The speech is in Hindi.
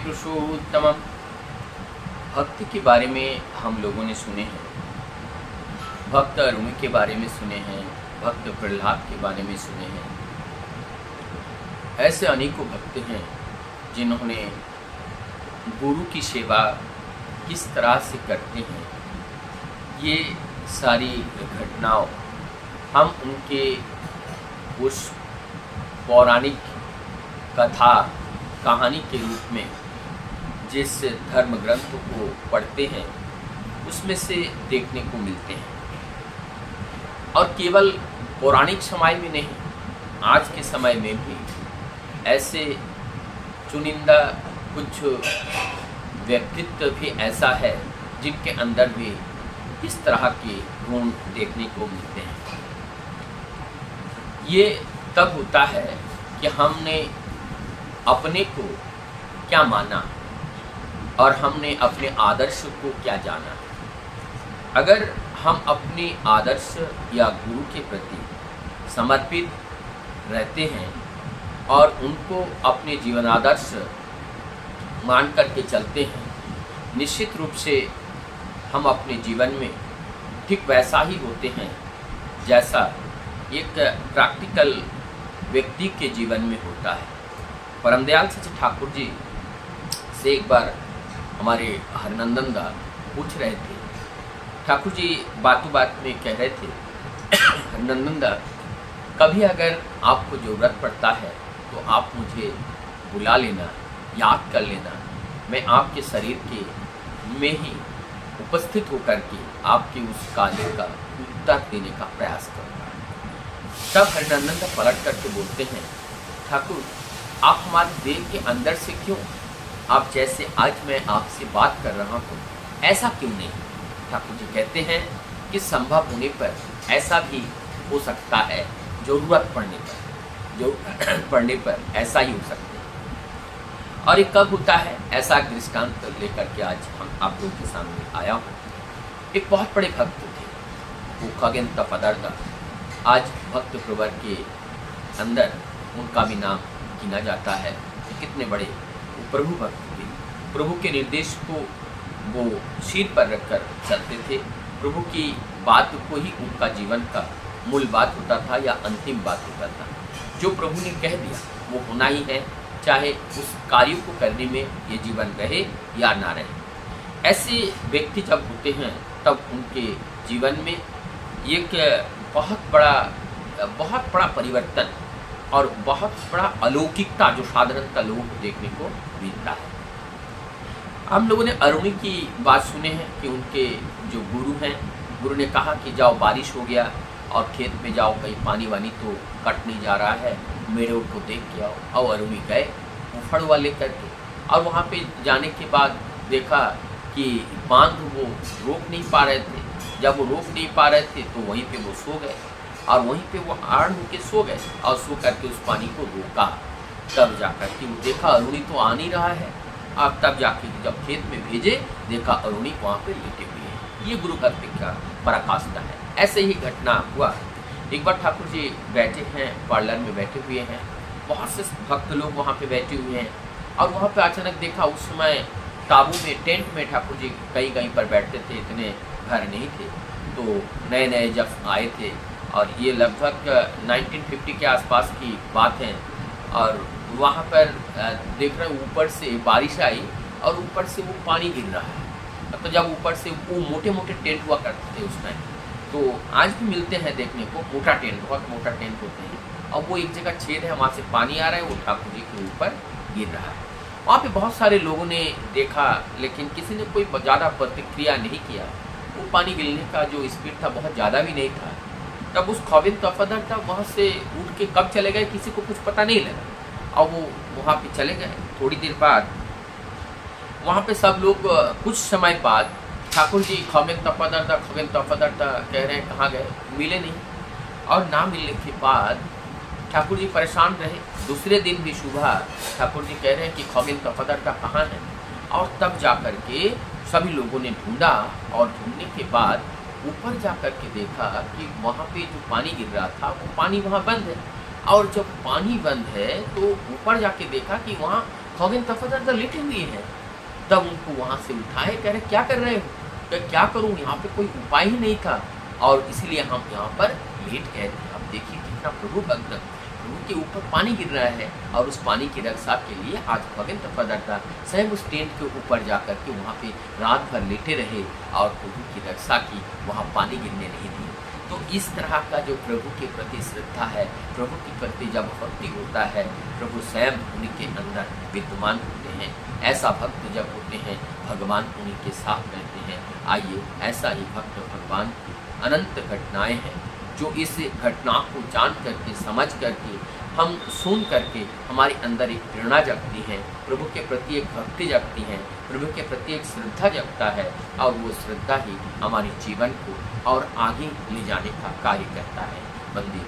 पुरुषोत्तमम्। भक्ति के बारे में हम लोगों ने सुने हैं, भक्त अरुणि के बारे में सुने हैं, भक्त प्रहलाद के बारे में सुने हैं। ऐसे अनेकों भक्त हैं जिन्होंने गुरु की सेवा किस तरह से करते हैं, ये सारी घटनाओं हम उनके उस पौराणिक कथा कहानी के रूप में जिस धर्म ग्रंथ को पढ़ते हैं उसमें से देखने को मिलते हैं। और केवल पौराणिक समय में नहीं, आज के समय में भी ऐसे चुनिंदा कुछ व्यक्तित्व भी ऐसा है जिनके अंदर भी इस तरह के गुण देखने को मिलते हैं। ये तब होता है कि हमने अपने को क्या माना और हमने अपने आदर्श को क्या जाना। अगर हम अपने आदर्श या गुरु के प्रति समर्पित रहते हैं और उनको अपने जीवन आदर्श मान करके चलते हैं, निश्चित रूप से हम अपने जीवन में ठीक वैसा ही होते हैं जैसा एक प्रैक्टिकल व्यक्ति के जीवन में होता है। परमदयाल सच्चे ठाकुर जी से एक बार हमारे हरनंदन दा पूछ रहे थे, ठाकुर जी बातों बात में कह रहे थे, हरनंदन दा कभी अगर आपको ज़रूरत पड़ता है तो आप मुझे बुला लेना, याद कर लेना, मैं आपके शरीर के में ही उपस्थित होकर के आपके उस कार्य का उत्तर देने का प्रयास करूँगा। तब हरनंदन दा पलट करके बोलते हैं, ठाकुर आप हमारे देह के अंदर से क्यों, आप जैसे आज मैं आपसे बात कर रहा हूँ ऐसा क्यों नहीं। ठाकुर जी कहते हैं कि संभव होने पर ऐसा भी हो सकता है, ज़रूरत पड़ने पर ऐसा ही हो सकता है। और ये कब होता है, ऐसा दृष्टांत लेकर के आज हम आप लोगों के सामने आया हूँ। एक बहुत बड़े भक्त थे, वो खगेन तपदर्दा। आज भक्त प्रवर के अंदर उनका भी नाम गिना जाता है। कितने बड़े वो प्रभु भक्त थे, प्रभु के निर्देश को वो सिर पर रखकर चलते थे। प्रभु की बात को ही उनका जीवन का मूल बात होता था या अंतिम बात होता था। जो प्रभु ने कह दिया वो होना ही है, चाहे उस कार्य को करने में ये जीवन रहे या ना रहे। ऐसे व्यक्ति जब होते हैं तब उनके जीवन में एक बहुत बड़ा परिवर्तन और बहुत बड़ा अलौकिकता जो साधारणतः लोगों को देखने को मिलता है। हम लोगों ने अरुणि की बात सुने हैं कि उनके जो गुरु हैं, गुरु ने कहा कि जाओ बारिश हो गया और खेत में जाओ, कहीं पानी वानी तो कट नहीं जा रहा है, मेरे को देख के आओ। और अरुणि गए उफड़ वाले करके, और वहाँ पे जाने के बाद देखा कि बांध वो रोक नहीं पा रहे थे। जब वो रोक नहीं पा रहे थे तो वहीं पे वो सो गए और वहीं पे वो आड़ होके सो गए और सो करके उस पानी को रोका। तब जाकर के वो देखा अरुणि तो आ नहीं रहा है। अब तब जाके जब खेत में भेजे देखा अरुणि वहाँ पे लेटे हुए हैं। ये गुरु भक्ति का पराकाष्ठा है। ऐसे ही घटना हुआ। एक बार ठाकुर जी बैठे हैं, पार्लर में बैठे हुए हैं, बहुत से भक्त लोग वहाँ पे बैठे हुए हैं और वहाँ पे अचानक देखा उस समय ताबू में, टेंट में ठाकुर जी कहीं पर बैठते थे, इतने घर नहीं थे। तो नए नए जब आए थे और ये लगभग 1950 के आसपास की बात है। और वहाँ पर देख रहे ऊपर से बारिश आई और ऊपर से वो पानी गिर रहा है। तो जब ऊपर से वो मोटे मोटे टेंट हुआ करते थे उस टाइम, तो आज भी मिलते हैं देखने को, मोटा टेंट, बहुत मोटा टेंट होते हैं। और वो एक जगह छेद है, वहाँ से पानी आ रहा है, वो ठाकुर जी के ऊपर गिर रहा है। वहाँ पे बहुत सारे लोगों ने देखा लेकिन किसी ने कोई ज़्यादा प्रतिक्रिया नहीं किया। वो पानी गिरने का जो स्पीड था बहुत ज़्यादा भी नहीं था। तब उस खगेन तपदर्दा वहाँ से उठ के कब चले गए किसी को कुछ पता नहीं लगा और वो वहाँ पे चले गए। थोड़ी देर बाद वहाँ पे सब लोग, कुछ समय बाद ठाकुर जी खगेन तपदर्दा कह रहे हैं कहाँ गए, मिले नहीं। और ना मिलने के बाद ठाकुर जी परेशान रहे। दूसरे दिन भी सुबह ठाकुर जी कह रहे हैं कि खगेन तपदर्दा कहाँ है। और तब जाकर के सभी लोगों ने ढूंढा और ढूंढने के बाद ऊपर जाकर के देखा कि वहाँ पे जो पानी गिर रहा था वो पानी वहाँ बंद है। और जब पानी बंद है तो ऊपर जाके देखा कि वहाँ खगेन तफादार लेटे हुए हैं। तब उनको वहाँ से उठाए, कह रहे क्या कर रहे हो? क्या करूँ, यहाँ पे कोई उपाय ही नहीं था और इसीलिए हम यहाँ पर लेट गए थे। अब देखिए कितना प्रभु भक्त, प्रभु के ऊपर पानी गिर रहा है और उस पानी की रक्षा के लिए आज खगेन तफादार स्वयं उस टेंट के ऊपर जाकर के वहाँ पे रात भर लेटे रहे और प्रभु की रक्षा की, वहाँ पानी गिरने नहीं दी। तो इस तरह का जो प्रभु के प्रति श्रद्धा है, प्रभु के प्रति जब भक्ति होता है, प्रभु स्वयं उनके अंदर विद्यमान होते हैं। ऐसा भक्त जब होते हैं, भगवान उन्हीं के साथ रहते हैं। आइए ऐसा ही भक्त भगवान की अनंत घटनाएं हैं, जो इस घटना को जान करके, समझ करके, हम सुन करके हमारे अंदर एक प्रेरणा जगती है, प्रभु के प्रति एक भक्ति जगती है, प्रभु के प्रति एक श्रद्धा जगता है और वो श्रद्धा ही हमारे जीवन को और आगे ले जाने का कार्य करता है। वंदे